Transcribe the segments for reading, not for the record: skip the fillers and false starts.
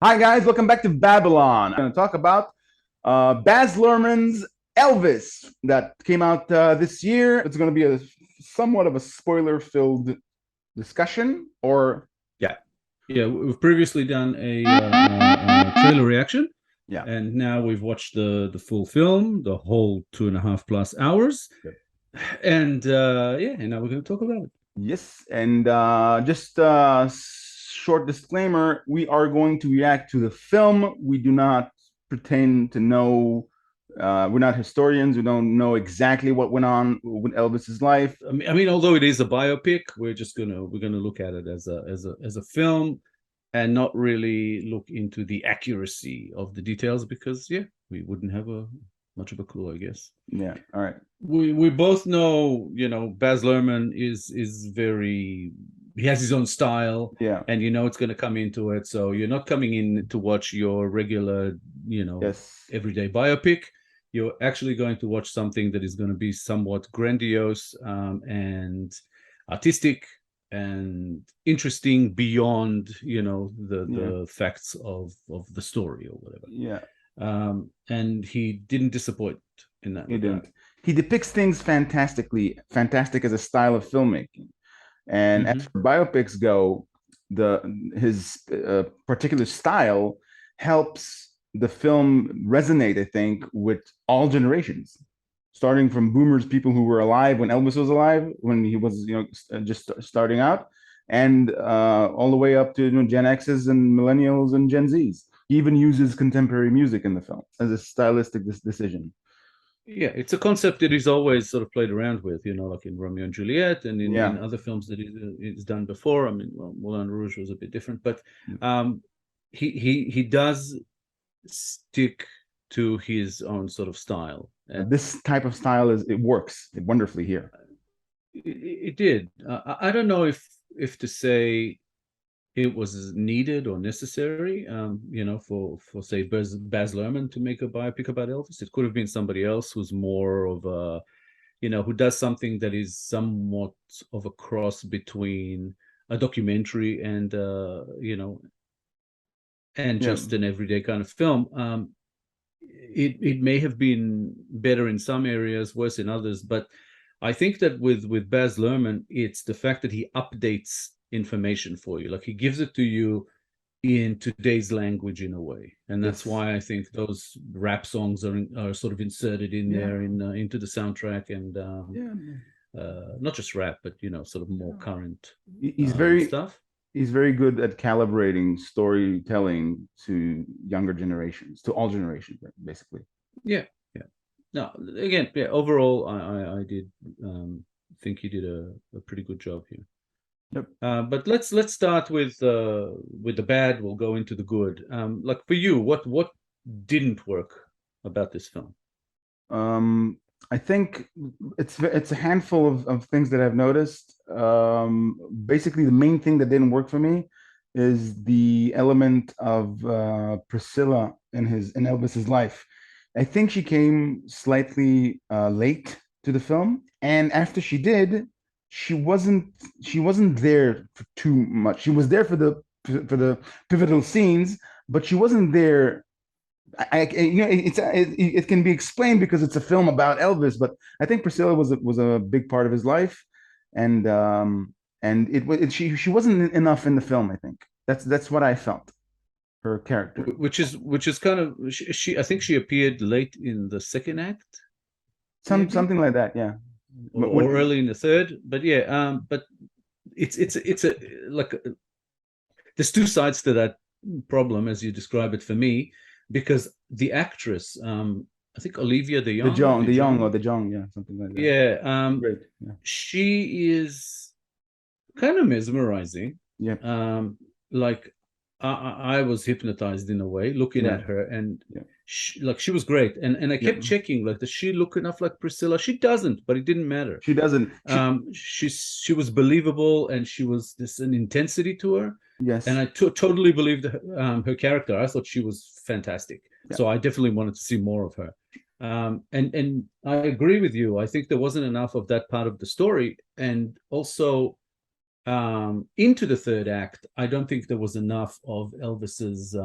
Hi guys, welcome back to Babylon. I'm going to talk about Baz Luhrmann's Elvis that came out this year. It's going to be a somewhat of a spoiler-filled discussion, or Yeah, yeah. We've previously done a trailer reaction, yeah. and now we've watched the full film, the whole 2.5+ hours, Yep. and yeah, and now we're going to talk about it. Yes, and just short disclaimer: we are going to react to the film. We do not pretend to know. We're not historians. We don't know exactly what went on with Elvis's life. I mean, although it is a biopic, we're gonna look at it as a film, and not really look into the accuracy of the details because yeah, we wouldn't have a much of a clue, I guess. Yeah. All right. We both know, Baz Luhrmann is very, he has his own style, Yeah. and it's going to come into it. So you're not coming in to watch your regular, Yes. everyday biopic. You're actually going to watch something that is going to be somewhat grandiose, and artistic and interesting beyond, the facts of the story or whatever. Yeah. And he didn't disappoint in that He regard. didn't. He depicts things fantastically, fantastic as a style of filmmaking. And as Mm-hmm. for biopics go, the his particular style helps the film resonate, I think, with all generations, starting from boomers, people who were alive when Elvis was alive, when he was, just starting out, and all the way up to Gen X's and millennials and Gen Zs. He even uses contemporary music in the film as a stylistic decision. Yeah, it's a concept that he's always sort of played around with, like in Romeo and Juliet and in Yeah. other films that he's done before. I mean, well, Moulin Rouge was a bit different, but um, he does stick to his own sort of style. This type of style it works wonderfully here. It did. I don't know if to say it was needed or necessary, for say Baz Luhrmann to make a biopic about Elvis. It could have been somebody else who's more of a, who does something that is somewhat of a cross between a documentary and and Yeah. just an everyday kind of film. It may have been better in some areas, worse in others, but I think that with Baz Luhrmann, it's the fact that he updates information for you. Like he gives it to you in today's language in a way, and that's Yes. why I think those rap songs are sort of inserted in Yeah. there into the soundtrack, and Yeah. not just rap, but sort of more Yeah. current He's very stuff. he's very good at calibrating storytelling to younger generations, to all generations, basically. Yeah, yeah. No, again, yeah. Overall, I did think he did a pretty good job here. Yep. But let's start with the bad. We'll go into the good. Like for you, what didn't work about this film? Um, I think it's a handful of things that I've noticed. Basically, the main thing that didn't work for me is the element of Priscilla in Elvis's life. I think she came slightly late to the film, and after she did, she wasn't she wasn't there for too much. She was there for the pivotal scenes, but she wasn't there. It can be explained because it's a film about Elvis, but I think Priscilla was a big part of his life, and she wasn't enough in the film. I think that's what I felt. Her character, Which is kind of she. I think she appeared late in the second act, maybe, something like that, yeah. or early in the third. But yeah, but it's a like there's two sides to that problem as you describe it for me, because the actress, I think Olivia de Jong or de the Jong, Jong, yeah, something like that. yeah, Great, yeah, she is kind of mesmerizing. yeah, Like I was hypnotized in a way looking yeah, at her, and yeah, she was great, and I yeah. kept checking, like, does she look enough like Priscilla? She doesn't, but it didn't matter. She doesn't. She was believable, and she was this an intensity to her, and Yes, I totally believed her character. I thought she was fantastic, yeah, so I definitely wanted to see more of her. And I agree with you. I think there wasn't enough of that part of the story, and also into the third act, I don't think there was enough of Elvis's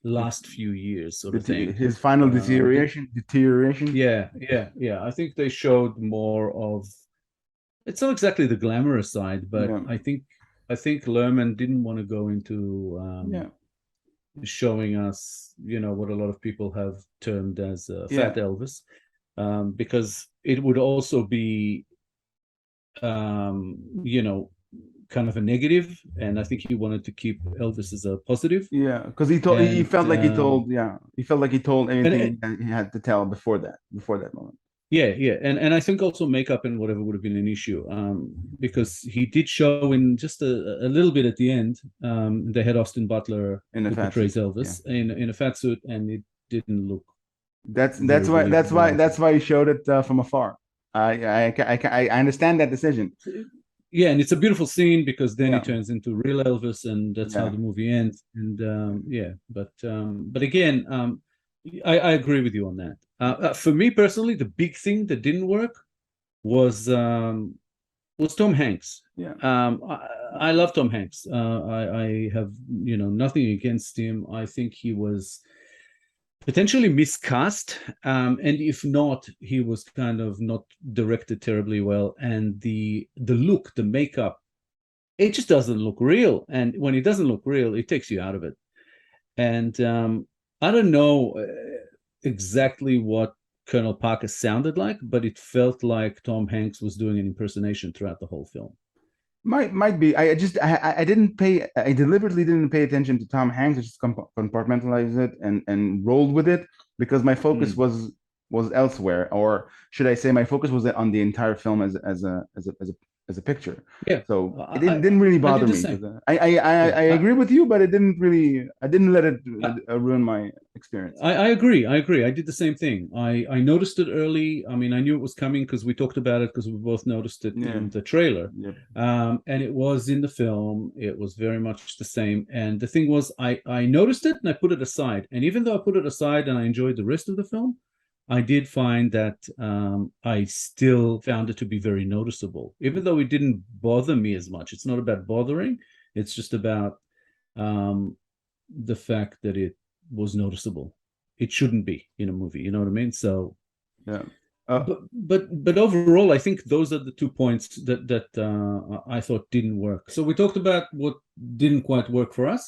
last few years sort of thing. His final Be- deterioration. yeah. I think they showed more of, it's not exactly the glamorous side, but Yeah, I think Luhrmann didn't want to go into yeah, showing us, what a lot of people have termed as yeah, fat Elvis, because it would also be, you know, kind of a negative, and I think he wanted to keep Elvis as a positive. yeah. Because he And felt like he felt like he told and everything he had to tell before that moment. yeah, and I think also makeup and whatever would have been an issue, because he did show in just a little bit at the end. They had Austin Butler, In a who fat suit. portrays Yeah. Elvis, in a fat suit, and it didn't look That's very that's why that's why believable. that's why he showed it from afar. I understand that decision. Yeah, and it's a beautiful scene because then he Yeah, turns into real Elvis, and that's how yeah, the movie ends. And yeah, but again, I agree with you on that. For me personally, the big thing that didn't work was Tom Hanks. yeah. I love Tom Hanks. I have nothing against him. I think he was potentially miscast, and if not, he was kind of not directed terribly well, and the look, the makeup, it just doesn't look real, and when it doesn't look real, it takes you out of it. And I don't know exactly what Colonel Parker sounded like, but it felt like Tom Hanks was doing an impersonation throughout the whole film. Might be. I didn't pay. I deliberately didn't pay attention to Tom Hanks. I just compartmentalized it and rolled with it because my focus Mm. was elsewhere, or should I say, my focus was on the entire film as a picture. Yeah, So it I, didn't really I bother did the me because same. I Yeah, agree with you, but it didn't really. I didn't let it I, ruin my experience. I agree. I agree. I did the same thing. I noticed it early. I mean, I knew it was coming because we talked about it because we both noticed it Yeah. in the trailer. Yep. And it was in the film. It was very much the same. And the thing was, I noticed it and I put it aside. And even though I put it aside and I enjoyed the rest of the film, I did find that I still found it to be very noticeable, even though it didn't bother me as much. It's not about bothering. It's just about um, the fact that it was noticeable. It shouldn't be in a movie, you know what I mean? So, Yeah. Uh, but overall, I think those are the 2 points that I thought didn't work. So we talked about what didn't quite work for us.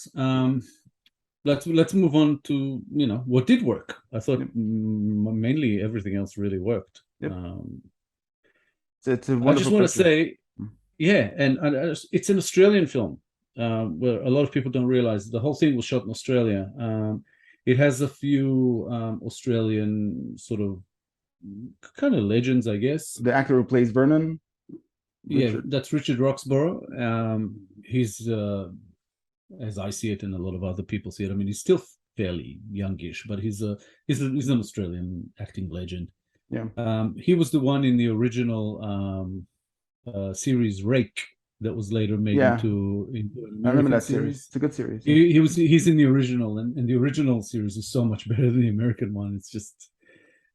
Let's move on to what did work. I thought yep. mainly everything else really worked. Yep. Um, It's a I just wonderful want to picture. say, yeah, and it's an Australian film, where a lot of people don't realize the whole thing was shot in Australia. It has a few Australian sort of kind of legends, I guess. The actor who plays Vernon, Yeah, Richard. that's Richard Roxburgh. He's, as I see it, and a lot of other people see it. I mean, he's still fairly youngish, but he's an Australian acting legend. Yeah. He was the one in the original series Rake that was later made Yeah. into an I remember American that series. series. It's a good series. Yeah. He's in the original, and the original series is so much better than the American one. It's just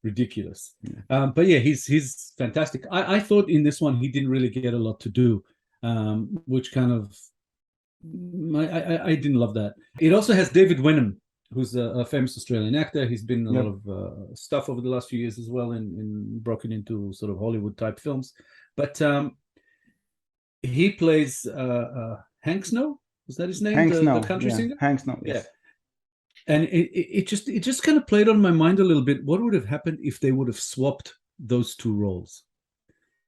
ridiculous. Yeah. But yeah, he's fantastic. I thought in this one he didn't really get a lot to do, which kind of I didn't love that. It also has David Wenham, who's a famous Australian actor. He's been in a lot Yep. of stuff over the last few years as well, and broken into sort of Hollywood type films. But he plays Hank Snow. Was that his name? Hank The Snow. country Yeah. singer. Hank Snow. Yeah, Yes. and it just kind of played on my mind a little bit. What would have happened if they would have swapped those two roles?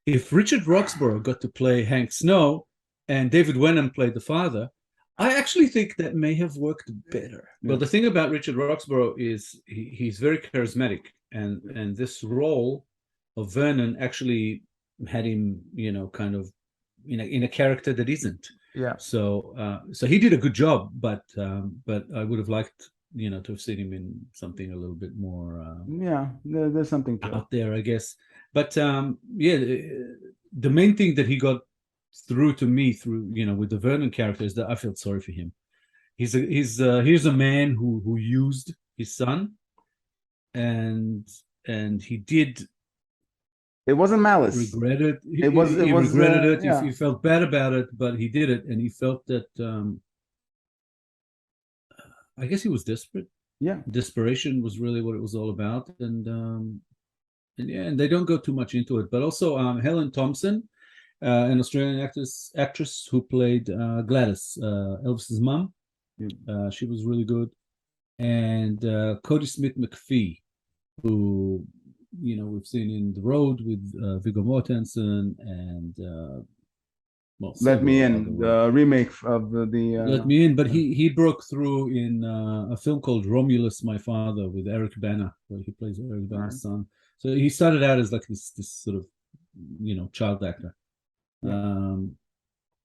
If Richard Roxburgh got to play Hank Snow and David Wenham played the father, I actually think that may have worked better. Yeah. Well, the thing about Richard Roxburgh is he's very charismatic, and this role of Vernon actually had him, kind of in a character that isn't. Yeah. So he did a good job, but I would have liked to have seen him in something a little bit more Yeah. There's something to it. out there, I guess. But yeah, the main thing that he got through to me through with the Vernon character is that I felt sorry for him. Here's a man who used his son, and he did It wasn't malice. regretted. It He was regretted it. yeah, He felt bad about it, but he did it, and he felt that. I guess he was desperate. yeah. Desperation was really what it was all about, and yeah, and they don't go too much into it. But also, Helen Thompson, an Australian actress who played Gladys, Elvis's mom. She was really good, and Cody Smith McPhee, who we've seen in The Road with Viggo Mortensen and well, Let Me several other In, roles. the remake of the Let Me In, but he broke through in a film called Romulus, My Father, with Eric Bana, where he plays Eric Bana's son. So he started out as like this sort of child actor. Yeah.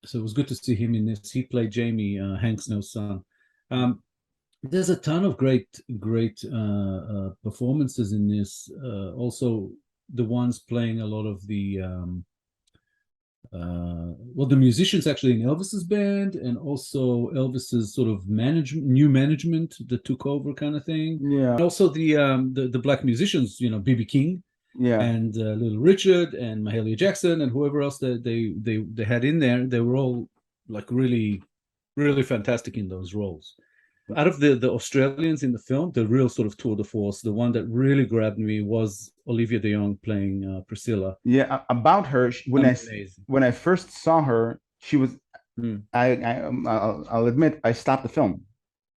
So it was good to see him in this. He played Jamie, Hank Snow's son. There's a ton of great performances in this. Also, the ones playing a lot of the the musicians actually in Elvis's band, and also Elvis's sort of new management that took over, kind of thing. Yeah. And also the black musicians, BB King, Yeah. and Little Richard and Mahalia Jackson and whoever else they had in there. They were all like really, really fantastic in those roles. Out of the Australians in the film, the real sort of tour de force, the one that really grabbed me was Olivia de Jong playing Priscilla. Yeah, about her, when I first saw her, she was. I'll admit, I stopped the film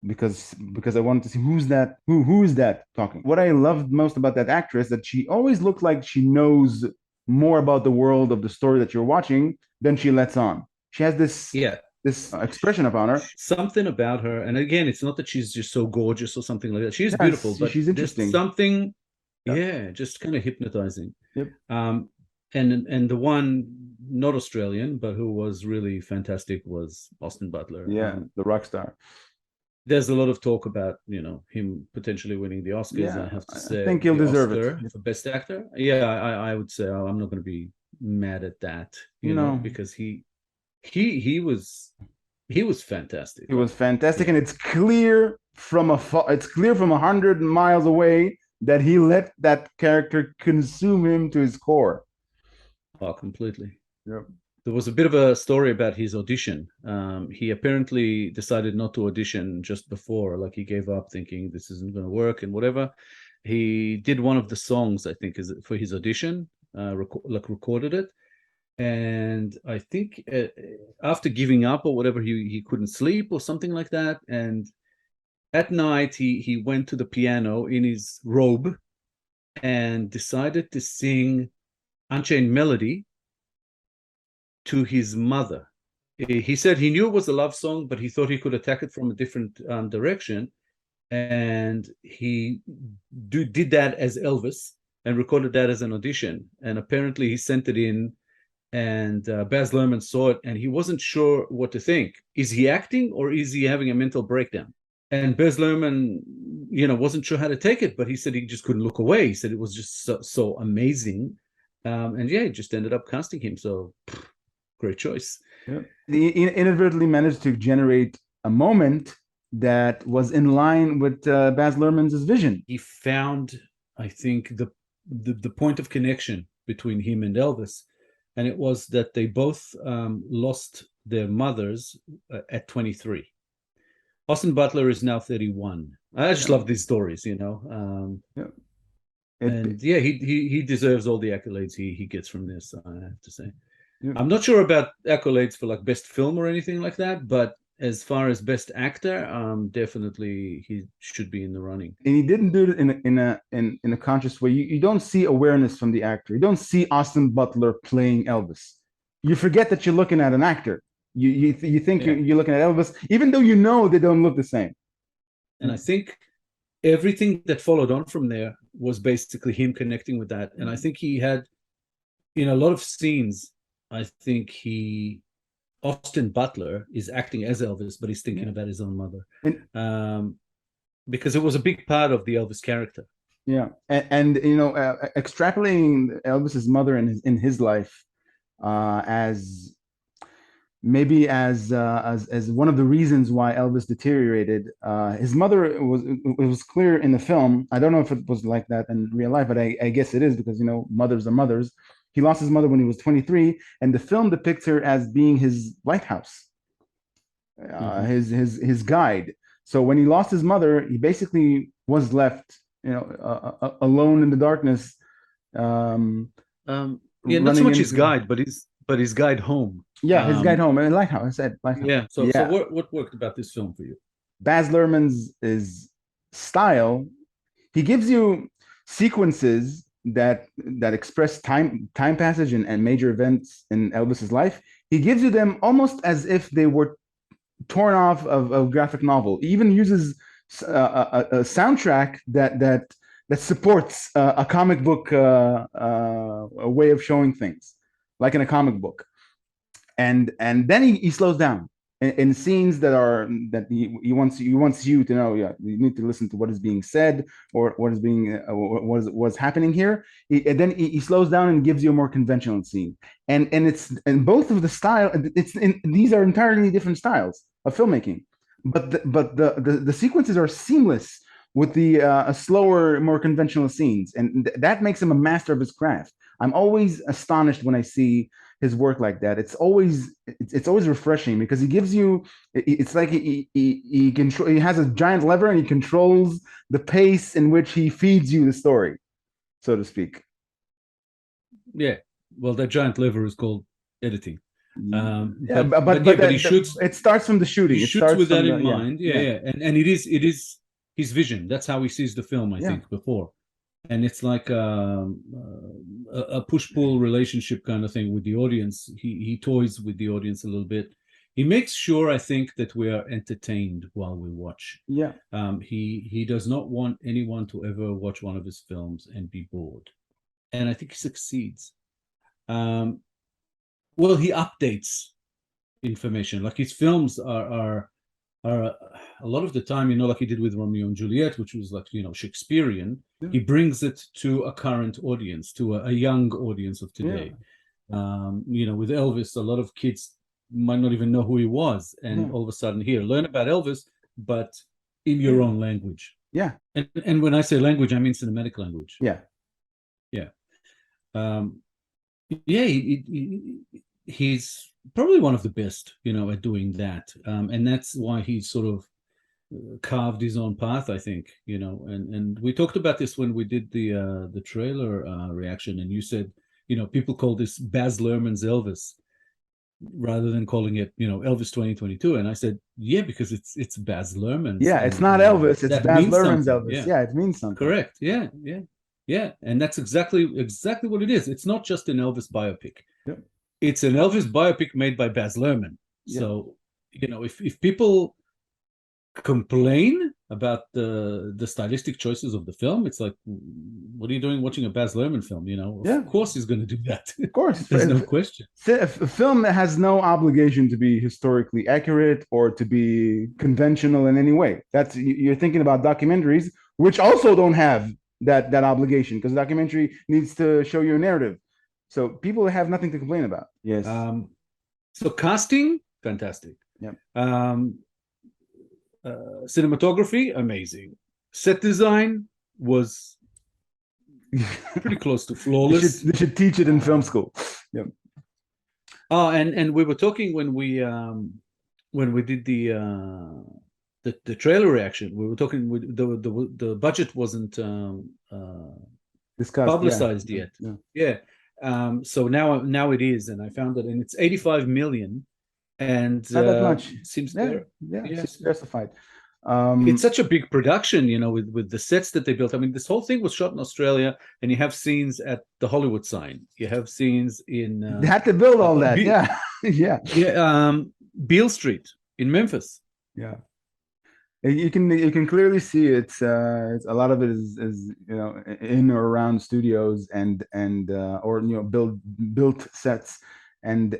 because I wanted to see who is that talking. What I loved most about that actress, that she always looked like she knows more about the world of the story that you're watching than she lets on. She has this expression upon her. Something about her, and again, it's not that she's just so gorgeous or something like that. She's beautiful, but she's interesting. Something, just kind of hypnotizing. Yep. And the one not Australian, but who was really fantastic was Austin Butler. Yeah, the rock star. There's a lot of talk about him potentially winning the Oscars. Yeah, I have to say, I think he'll deserve it for Best Actor. Yeah, I would say I'm not going to be mad at that. Because he was fantastic. He was fantastic, and it's clear from 100 miles away that he let that character consume him to his core. Oh, completely. Yep. There was a bit of a story about his audition. He apparently decided not to audition just before, like he gave up thinking this isn't going to work and whatever. He did one of the songs, I think, for his audition, recorded it. And I think after giving up or whatever, he couldn't sleep or something like that. And at night, he went to the piano in his robe and decided to sing Unchained Melody to his mother. He said he knew it was a love song, but he thought he could attack it from a different direction. And he did that as Elvis and recorded that as an audition. And apparently he sent it in, and Baz Luhrmann saw it, and he wasn't sure what to think. Is he acting or is he having a mental breakdown? And Baz Luhrmann, wasn't sure how to take it, but he said he just couldn't look away. He said it was just so amazing. And he just ended up casting him. So great choice. Yeah. He inadvertently managed to generate a moment that was in line with Baz Luhrmann's vision. He found, I think, the point of connection between him and Elvis. And it was that they both lost their mothers at 23. Austin Butler is now 31. I just love these stories, He deserves all the accolades he gets from this, I have to say. Yeah. I'm not sure about accolades for like best film or anything like that, but as far as best actor, definitely he should be in the running. And he didn't do it in a conscious way. You don't see awareness from the actor. You don't see Austin Butler playing Elvis. You forget that you're looking at an actor. You think you're looking at Elvis, even though they don't look the same. And I think everything that followed on from there was basically him connecting with that. And I think he had, in a lot of scenes, I think Austin Butler is acting as Elvis, but he's thinking about his own mother, because it was a big part of the Elvis character. Yeah, and extrapolating Elvis's mother in his life as maybe as one of the reasons why Elvis deteriorated. His mother it was clear in the film. I don't know if it was like that in real life, but I guess it is, because mothers are mothers. he lost his mother when he was 23, and the film depicts her as being his lighthouse, his guide. So when he lost his mother, he basically was left, alone in the darkness. Yeah, not so Running much his into guide, but his guide home. his guide home, and lighthouse. I said lighthouse. Yeah. So Yeah. what worked about this film for you? Baz Luhrmann's style. He gives you sequences that express time passage and major events in Elvis's life. He gives you them almost as if they were torn off of a graphic novel. He even uses a soundtrack that supports a comic book a way of showing things, like in a comic book. And then he slows down in scenes that he wants you to know. Yeah, you need to listen to what is being said, or what is being what's happening here. And then he slows down and gives you a more conventional scene. And it's in both of the style. These are entirely different styles of filmmaking, but the sequences are seamless with the slower, more conventional scenes, and that makes him a master of his craft. I'm always astonished when I see his work like that. It's always refreshing, because he gives you, it's like he has a giant lever, and he controls the pace in which he feeds you the story, so to speak. Yeah. Well, that giant lever is called editing. Yeah, but he shoots. It starts from the shooting. He shoots with that in mind. Yeah. And it is his vision. That's how he sees the film, I think, before. And it's like a push-pull relationship kind of thing with the audience. He toys with the audience a little bit. He makes sure, I think, that we are entertained while we watch. Yeah. He does not want anyone to ever watch one of his films and be bored. And I think he succeeds. Well, he updates information. Like his films are a lot of the time, like he did with Romeo and Juliet, which was like, Shakespearean. Yeah. He brings it to a current audience, to a young audience of today. Yeah. With Elvis, a lot of kids might not even know who he was. And all of a sudden here, learn about Elvis, but in your own language. Yeah. And when I say language, I mean cinematic language. Yeah. Yeah. He's probably one of the best, at doing that. And that's why he sort of carved his own path, I think, and we talked about this when we did the trailer reaction, and you said, people call this Baz Luhrmann's Elvis rather than calling it, Elvis 2022. And I said, yeah, because it's Baz Luhrmann's. Yeah, it's not Elvis, it's Baz Luhrmann's Elvis. Yeah, it means something. Correct. Yeah. And that's exactly what it is. It's not just an Elvis biopic. Yep. It's an Elvis biopic made by Baz Luhrmann. Yeah. So, if people complain about the stylistic choices of the film, it's like, what are you doing watching a Baz Luhrmann film? Of course he's going to do that. Of course. There's no question. A film that has no obligation to be historically accurate or to be conventional in any way. That's, you're thinking about documentaries, which also don't have that obligation, because documentary needs to show you a narrative. So people have nothing to complain about. Yes. So casting, fantastic. Yep. Cinematography, amazing. Set design was pretty close to flawless. They should teach it in film school. Yep. Oh, and we were talking when we did the trailer reaction. We were talking with the budget wasn't discussed, publicized yet. Yeah. So now it is, and I found it, and it's 85 million. And not that much. Seems fair. Yeah, it's justified. It's such a big production, with the sets that they built. I mean, this whole thing was shot in Australia, and you have scenes at the Hollywood sign. You have scenes in. They had to build all that. Yeah. Beale Street in Memphis. Yeah. You can clearly see it's a lot of it is in or around studios and or built sets. And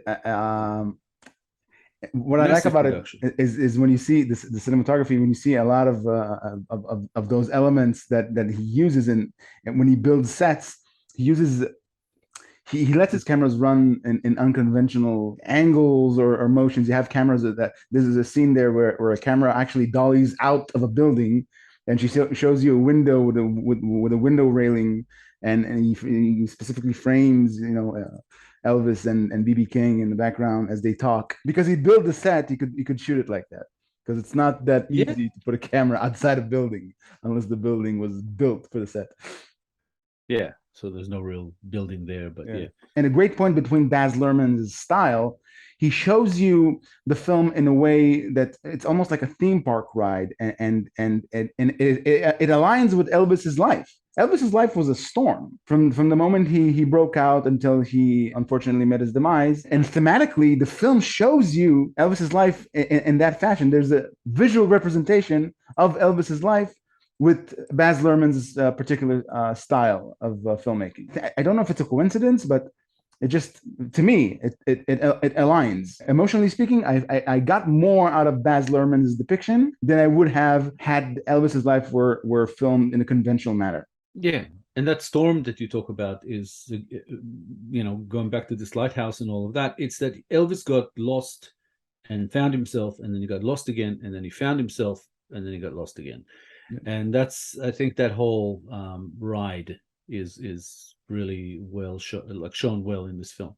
what I like about production. It is when you see the cinematography, when you see a lot of those elements that he uses and when he builds sets, he lets his cameras run in unconventional angles or motions. You have cameras that this is a scene there where a camera actually dollies out of a building, and she shows you a window with a window railing, and he specifically frames, Elvis and BB King in the background as they talk because he built the set. He could shoot it like that because it's not that Yeah, easy to put a camera outside a building unless the building was built for the set. yeah. So there's no real building there, but Yeah. yeah. And a great point between Baz Luhrmann's style, he shows you the film in a way that it's almost like a theme park ride, and it aligns with Elvis's life. Elvis's life was a storm from the moment he broke out until he unfortunately met his demise. And thematically, the film shows you Elvis's life in that fashion. There's a visual representation of Elvis's life with Baz Luhrmann's particular style of filmmaking. I don't know if it's a coincidence, but it just, to me, it aligns. Emotionally speaking, I got more out of Baz Luhrmann's depiction than I would have had Elvis's life were filmed in a conventional manner. Yeah, and that storm that you talk about is, going back to this lighthouse and all of that. It's that Elvis got lost and found himself, and then he got lost again, and then he found himself, and then he got lost again. Yeah. And that's, I think, that whole ride is really well shown well in this film.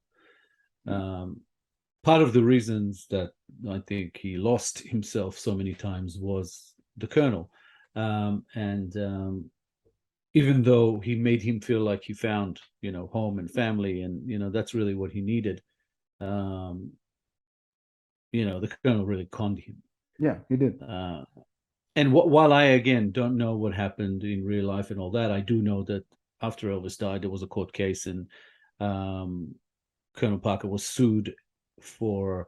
Part of the reasons that I think he lost himself so many times was the Colonel, and even though he made him feel like he found home and family, and that's really what he needed. The Colonel really conned him. Yeah, he did. And while I, again, don't know what happened in real life and all that, I do know that after Elvis died, there was a court case, and Colonel Parker was sued for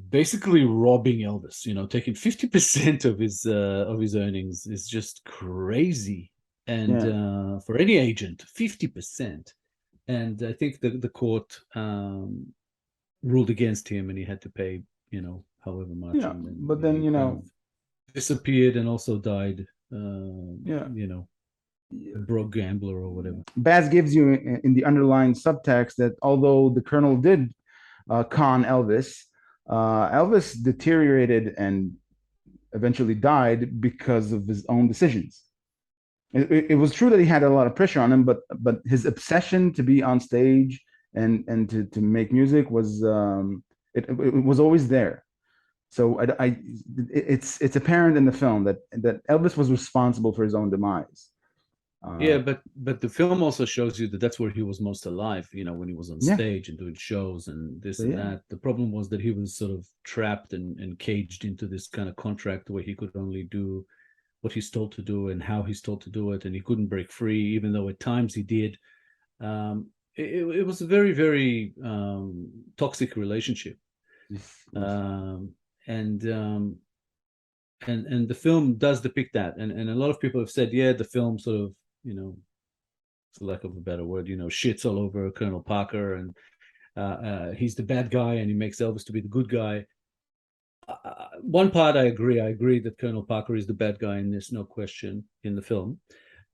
basically robbing Elvis. Taking 50% of his earnings is just crazy, and for any agent, 50%. And I think the court ruled against him, and he had to pay, however much. Yeah, but then kind of disappeared and also died. Broke gambler or whatever. Baz gives you in the underlying subtext that although the Colonel did con Elvis, Elvis deteriorated and eventually died because of his own decisions. It was true that he had a lot of pressure on him, but his obsession to be on stage and to make music was it was always there. So it's apparent in the film that Elvis was responsible for his own demise. Yeah, but the film also shows you that that's where he was most alive, when he was on stage and doing shows and this and that. The problem was that he was sort of trapped and caged into this kind of contract where he could only do what he's told to do and how he's told to do it, and he couldn't break free, even though at times he did. It was a very, very toxic relationship. And the film does depict that, and a lot of people have said, the film sort of, for lack of a better word, shits all over Colonel Parker, and he's the bad guy, and he makes Elvis to be the good guy. One part I agree that Colonel Parker is the bad guy in this, no question, in the film,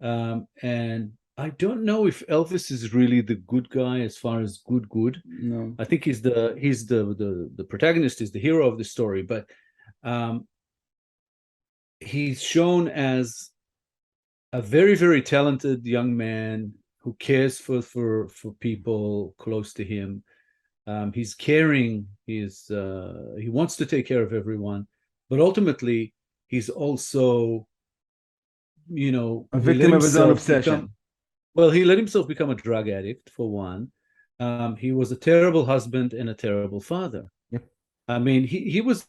and I don't know if Elvis is really the good guy as far as good. No, I think he's the protagonist, is the hero of the story, but he's shown as a very, very talented young man who cares for people close to him. He's caring. He wants to take care of everyone, but ultimately he's also, a victim of his own obsession. He let himself become a drug addict, for one. He was a terrible husband and a terrible father. Yep. I mean, he was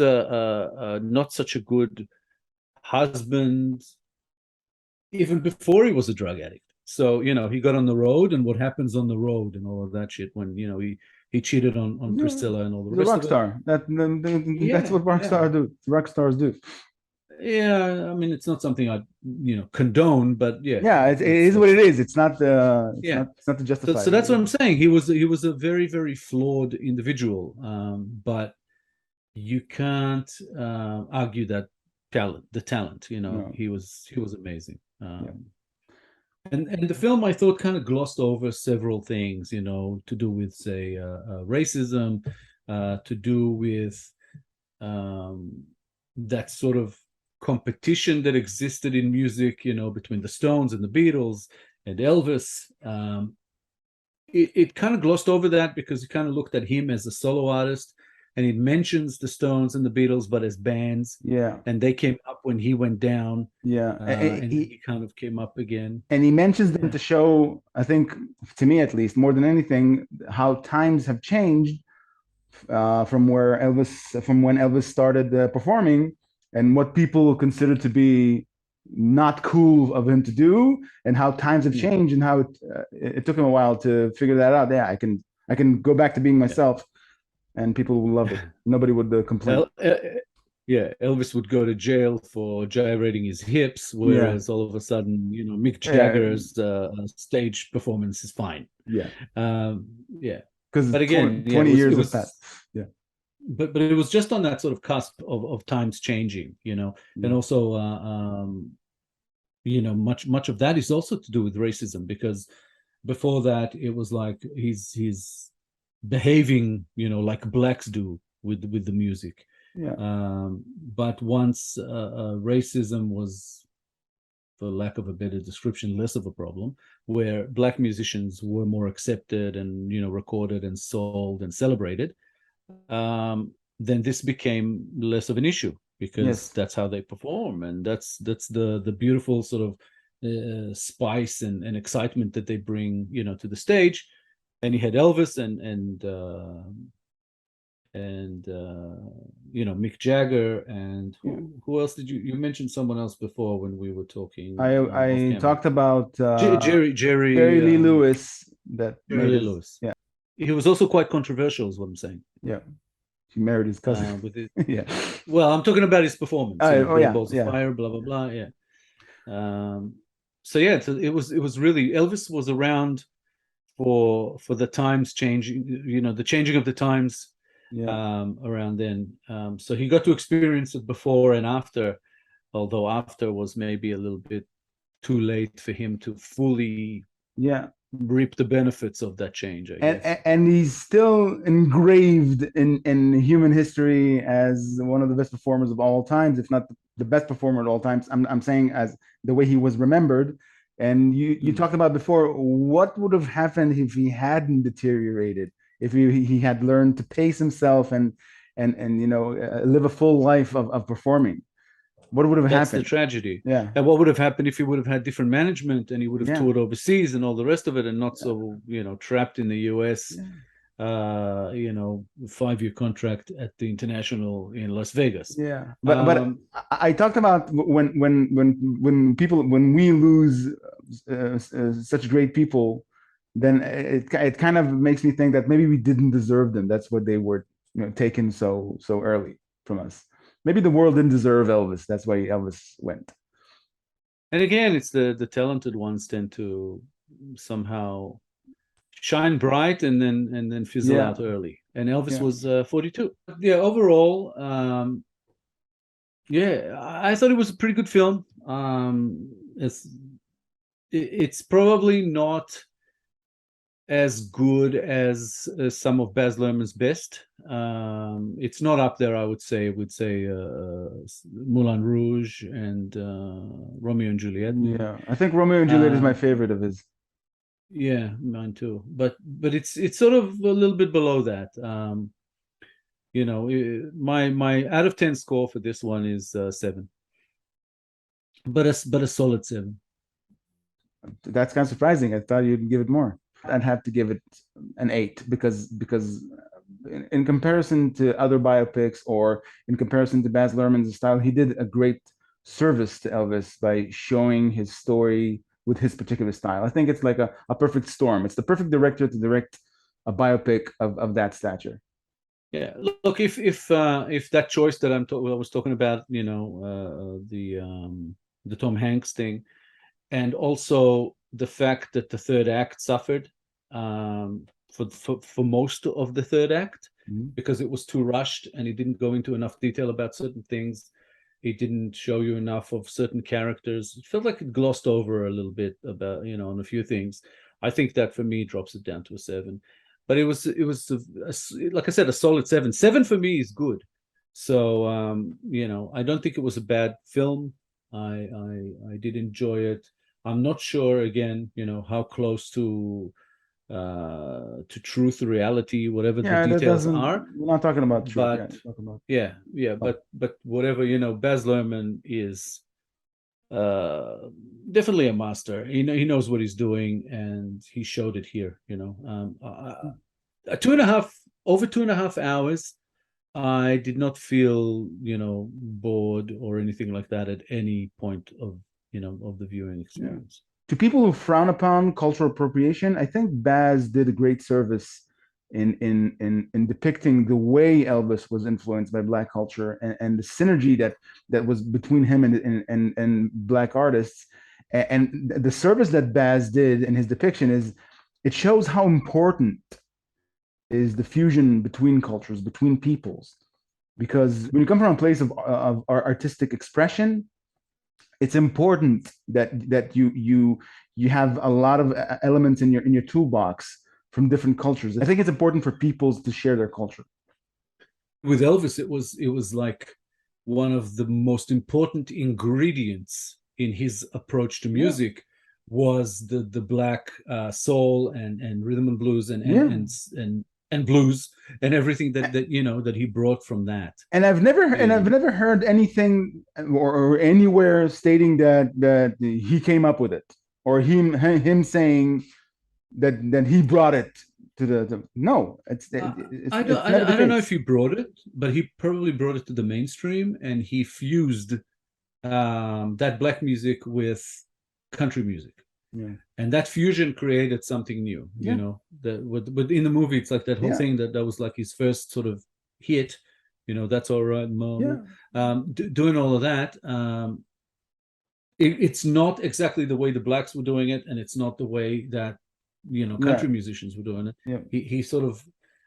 a not such a good husband even before he was a drug addict. So, he got on the road, and what happens on the road and all of that shit when, he cheated on Priscilla and all the rest of it. The rock star. That's what rock stars do. Yeah, I mean, it's not something I, condone, but yeah. Yeah, it is what it is. It's not it's not to justify. So that's what I'm saying. He was a very, very flawed individual, but you can't argue that the talent. No. He was amazing. And the film, I thought, kind of glossed over several things, to do with, say, racism, to do with that sort of competition that existed in music, between the Stones and the Beatles and Elvis. It kind of glossed over that because it kind of looked at him as a solo artist, and it mentions the Stones and the Beatles, but as bands. Yeah. And they came up when he went down. Yeah. And he kind of came up again. And he mentions them to show, I think, to me at least, more than anything, how times have changed from when Elvis started performing, and what people consider to be not cool of him to do, and how times have changed, and how it took him a while to figure that out. Yeah, I can go back to being myself, and people will love it. Nobody would complain. Elvis would go to jail for gyrating his hips, whereas all of a sudden, Mick Jagger's stage performance is fine. Yeah. Because again, 20 years of that. Yeah. But it was just on that sort of cusp of times changing, and also much of that is also to do with racism, because before that it was like he's behaving, like blacks do with the music. Yeah. But once racism was, for lack of a better description, less of a problem, where black musicians were more accepted and recorded and sold and celebrated, then this became less of an issue, because that's how they perform, and that's the beautiful sort of spice and excitement that they bring to the stage. And you had Elvis and Mick Jagger, and who else did you mentioned someone else before when we were talking? I talked about Jerry Lee Lewis. Jerry Lee Lewis. Yeah, he was also quite controversial, is what I'm saying. Yeah, he married his cousin. With his, yeah. Well, I'm talking about his performance. Balls of Fire, blah blah blah. Yeah. So it was really, Elvis was around for the times changing, the changing of the times. Around then. So he got to experience it before and after, although after was maybe a little bit too late for him to fully reap the benefits of that change, I guess. And he's still engraved in human history as one of the best performers of all times, if not the best performer at all times. I'm saying as the way he was remembered. And you talked about before, what would have happened if he hadn't deteriorated? If he had learned to pace himself and live a full life of performing, what would have happened? That's the tragedy. Yeah. And what would have happened if he would have had different management, and he would have toured overseas and all the rest of it, and not so trapped in the US. 5-year contract at the International in Las Vegas. Yeah, but I talked about when we lose such great people, then it kind of makes me think that maybe we didn't deserve them. That's what they were taken so early from us. Maybe the world didn't deserve Elvis. That's why Elvis went. And again, it's the talented ones tend to somehow shine bright and then fizzle out early. And Elvis was 42. Yeah, overall, I thought it was a pretty good film. It's probably not as good as some of Baz Luhrmann's best. It's not up there, I would say. Moulin Rouge and Romeo and Juliet. Yeah, I think Romeo and Juliet is my favorite of his. Yeah, mine too. But it's sort of a little bit below that. My out of 10 score for this one is 7. But a solid 7. That's kind of surprising. I thought you'd give it more. I'd have to give it an 8 because in comparison to other biopics, or in comparison to Baz Luhrmann's style, he did a great service to Elvis by showing his story with his particular style. I think it's like a perfect storm. It's the perfect director to direct a biopic of that stature. Yeah, look, if that choice that I was talking about, the Tom Hanks thing, and also the fact that the third act suffered for most of the third act, because it was too rushed and it didn't go into enough detail about certain things. It didn't show you enough of certain characters. It felt like it glossed over a little bit about, on a few things. I think that for me drops it down to a 7. But it was like I said, a solid 7. 7 for me is good. So I don't think it was a bad film. I did enjoy it. I'm not sure again, how close to truth, reality, whatever the Yeah, that details doesn't. are. We're not talking about truth. Yeah, But talking about. yeah, Oh, but whatever, Baz Luhrmann is uh definitely a master. He knows what he's doing, and he showed it here. 2.5 over 2.5 hours. I did not feel, bored or anything like that at any point of the viewing yeah. experience. To people who frown upon cultural appropriation, I think Baz did a great service in depicting the way Elvis was influenced by Black culture, and the synergy that was between him and Black artists. And the service that Baz did in his depiction is it shows how important is the fusion between cultures, between peoples. Because when you come from a place of artistic expression, it's important that you have a lot of elements in your toolbox from different cultures. I think it's important for peoples to share their culture. With Elvis, it was like one of the most important ingredients in his approach to Yeah, music was the Black soul and rhythm and blues yeah. and blues and everything that he brought from that. I've never heard anything or anywhere stating that he came up with it, or him saying that he brought it no, it's never the I don't know if case. he brought it, but he probably brought it to the mainstream, and he fused that Black music with country music. Yeah, And that fusion created something new. yeah, But in the movie, it's like that whole yeah, thing that was like his first sort of hit. That's all right, mama. yeah, Doing all of that. It's not exactly the way the Blacks were doing it, and it's not the way that yeah, country musicians were doing it. yeah. He sort of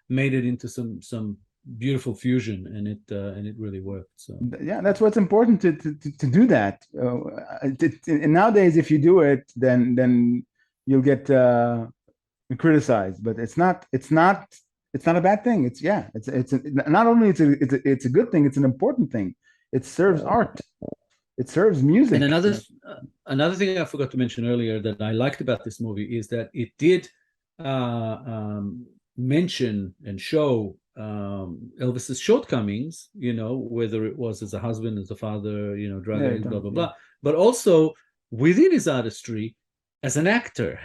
made it into some beautiful fusion, and it really worked. So Yeah, that's what's important to do that. And nowadays, if you do it, then you'll get criticized. But it's not a bad thing. Not only it's a good thing. It's an important thing. It serves art. It serves And music. another thing I forgot to mention earlier that I liked about this movie is that it did mention and show Elvis's shortcomings, whether it was as a husband, as a father, drug Yeah, addict, blah blah yeah, blah, but also within his artistry as an actor.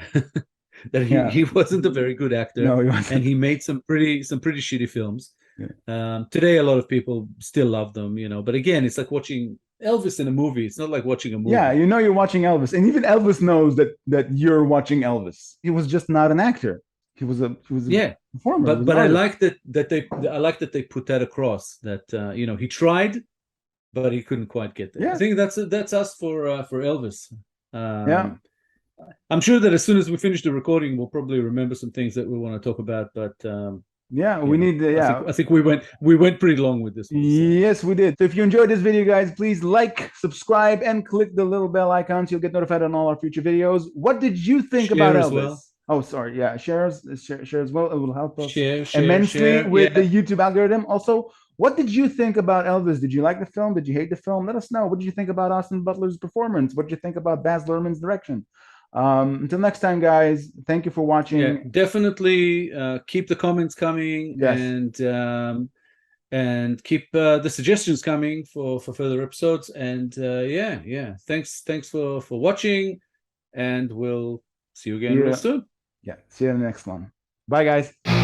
That yeah. he wasn't a very good actor, No, he and wasn't. he made some pretty shitty films. Yeah. Today, a lot of people still love them, but again, it's like watching Elvis in a movie. It's not like watching a Yeah, movie. you know you're watching Elvis, and even Elvis knows that you're watching Elvis. He was just not an actor. He was a Yeah, performer. He but was an but I artist. like that they put that across, that he tried, but he couldn't quite get there. I Yeah, think that's us for Elvis. yeah, I'm sure that as soon as we finish the recording, we'll probably remember some things that we want to talk about. But yeah. We need I think yeah. I think we went pretty long with this one. So. Yes, we did. So if you enjoyed this video, guys, please like, subscribe, and click the little bell icon so you'll get notified on all our future videos. What did you think about Share as Elvis? well. Oh, sorry. Yeah, share as well. It will help us immensely Share. with Yeah. the YouTube algorithm. Also, what did you think about Elvis? Did you like the film? Did you hate the film? Let us know. What did you think about Austin Butler's performance? What did you think about Baz Luhrmann's direction? Until next time, guys, thank you for Yeah, watching. definitely keep the comments coming, Yes. and keep the suggestions coming for further episodes. And yeah, thanks for watching, and we'll see you again real Yeah. soon. Yeah. See you in the next one. Bye, guys.